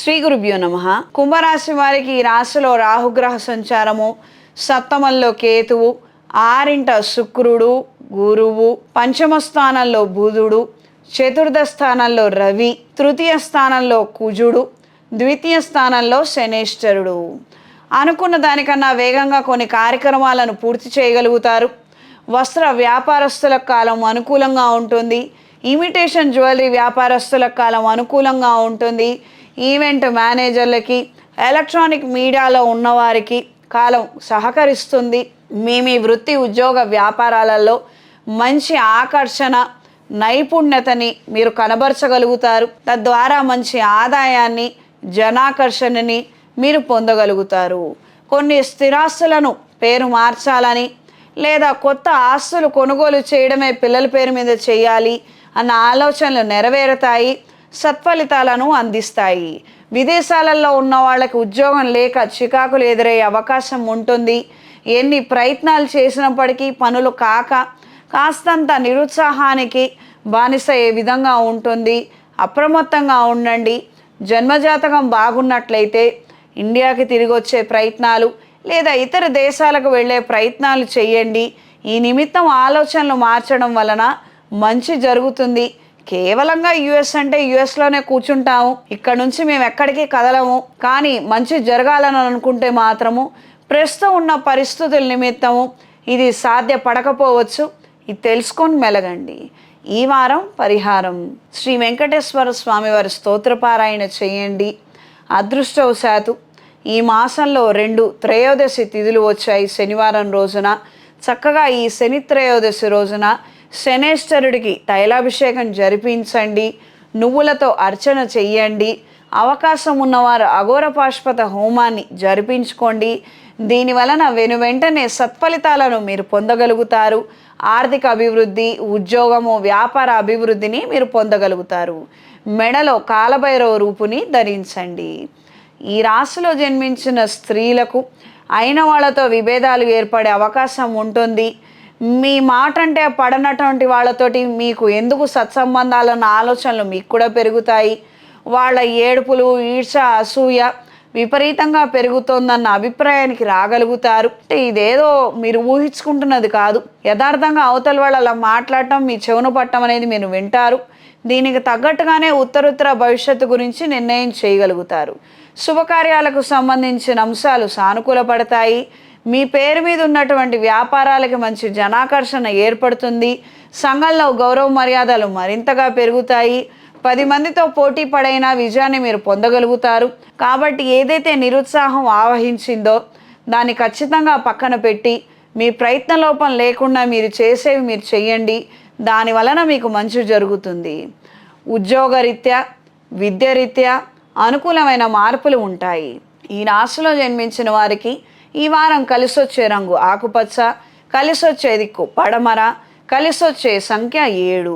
శ్రీ గురుభ్యో నమః. కుంభరాశి వారికి ఈ రాశిలో రాహుగ్రహ సంచారము, సప్తమంలో కేతువు, ఆరింట శుక్రుడు, గురువు, పంచమ స్థానంలో బుధుడు, చతుర్థ స్థానంలో రవి, తృతీయ స్థానంలో కుజుడు, ద్వితీయ స్థానంలో శనేశ్వరుడు. అనుకున్న దానికన్నా వేగంగా కొన్ని కార్యక్రమాలను పూర్తి చేయగలుగుతారు. వస్త్ర వ్యాపారస్తుల కాలం అనుకూలంగా ఉంటుంది. ఇమిటేషన్ జ్యువెలరీ వ్యాపారస్తుల కాలం అనుకూలంగా ఉంటుంది. ఈవెంట్ మేనేజర్లకి, ఎలక్ట్రానిక్ మీడియాలో ఉన్నవారికి కాలం సహకరిస్తుంది. మీ వృత్తి ఉద్యోగ వ్యాపారాలలో మంచి ఆకర్షణ, నైపుణ్యతని మీరు కనబరచగలుగుతారు. తద్వారా మంచి ఆదాయాన్ని, జనాకర్షణని మీరు పొందగలుగుతారు. కొన్ని స్థిరాస్తులను పేరు మార్చాలని లేదా కొత్త ఆస్తులు కొనుగోలు చేయడమే పిల్లల పేరు మీద చేయాలి అన్న ఆలోచనలు నెరవేరుతాయి, సత్ఫలితాలను అందిస్తాయి. విదేశాలలో ఉన్న వాళ్ళకి ఉద్యోగం లేక చికాకులు ఎదురయ్యే అవకాశం ఉంటుంది. ఎన్ని ప్రయత్నాలు చేసినప్పటికీ పనులు కాక కాస్తంత నిరుత్సాహానికి బానిస ఏ విధంగా ఉంటుంది. అప్రమత్తంగా ఉండండి. జన్మజాతకం బాగున్నట్లయితే ఇండియాకి తిరిగి వచ్చే ప్రయత్నాలు లేదా ఇతర దేశాలకు వెళ్ళే ప్రయత్నాలు చేయండి. ఈ నిమిత్తం ఆలోచనలు మార్చడం వలన మంచి జరుగుతుంది. కేవలంగా యుఎస్ అంటే యుఎస్లోనే కూర్చుంటాము, ఇక్కడ నుంచి మేము ఎక్కడికి కదలము, కానీ మంచి జరగాలని అనుకుంటే మాత్రము ప్రస్తుతం ఉన్న పరిస్థితుల నిమిత్తము ఇది సాధ్యపడకపోవచ్చు. ఇది తెలుసుకొని మెలగండి. ఈ వారం పరిహారం: శ్రీ వెంకటేశ్వర స్వామివారి స్తోత్రపారాయణ చేయండి. అదృష్టవశాత్తు ఈ మాసంలో 2 త్రయోదశి తిథులు వచ్చాయి. శనివారం రోజున చక్కగా ఈ శని త్రయోదశి రోజున శనేశ్వరుడికి తైలాభిషేకం జరిపించండి. నువ్వులతో అర్చన చెయ్యండి. అవకాశం ఉన్నవారు అఘోర పాశుపత హోమాన్ని జరిపించుకోండి. దీనివలన వెంటనే సత్ఫలితాలను మీరు పొందగలుగుతారు. ఆర్థిక అభివృద్ధి, ఉద్యోగము, వ్యాపార అభివృద్ధిని మీరు పొందగలుగుతారు. మెడలో కాలభైరవ రూపుని ధరించండి. ఈ రాశిలో జన్మించిన స్త్రీలకు అయిన వాళ్ళతో విభేదాలు ఏర్పడే అవకాశం ఉంటుంది. మీ మాట అంటే పడనటువంటి వాళ్ళతోటి మీకు ఎందుకు సత్సంబంధాలన్న ఆలోచనలు మీకు కూడా పెరుగుతాయి. వాళ్ళ ఏడుపులు, ఈర్ష, అసూయ విపరీతంగా పెరుగుతోందన్న అభిప్రాయానికి రాగలుగుతారు. అంటే ఇదేదో మీరు ఊహించుకుంటున్నది కాదు, యథార్థంగా అవతల వాళ్ళు అలా మాట్లాడటం, మీ చెవున పట్టడం అనేది మీరు వింటారు. దీనికి తగ్గట్టుగానే ఉత్తరోత్తర భవిష్యత్తు గురించి నిర్ణయం చేయగలుగుతారు. శుభకార్యాలకు సంబంధించిన అంశాలు సానుకూలపడతాయి. మీ పేరు మీద ఉన్నటువంటి వ్యాపారాలకి మంచి జనాకర్షణ ఏర్పడుతుంది. సంఘంలో గౌరవ మర్యాదలు మరింతగా పెరుగుతాయి. 10 మందితో పోటీ పడైన విజయాన్ని మీరు పొందగలుగుతారు. కాబట్టి ఏదైతే నిరుత్సాహం ఆవహించిందో దాన్ని ఖచ్చితంగా పక్కన పెట్టి మీ ప్రయత్న లోపం లేకుండా మీరు చేసేవి మీరు చెయ్యండి. దాని వలన మీకు మంచి జరుగుతుంది. ఉద్యోగరీత్యా, విద్యరీత్యా అనుకూలమైన మార్పులు ఉంటాయి. ఈ రాశిలో జన్మించిన వారికి ఈ వారం కలిసొచ్చే రంగు ఆకుపచ్చ, కలిసొచ్చే దిక్కు పడమర, కలిసొచ్చే సంఖ్య 7.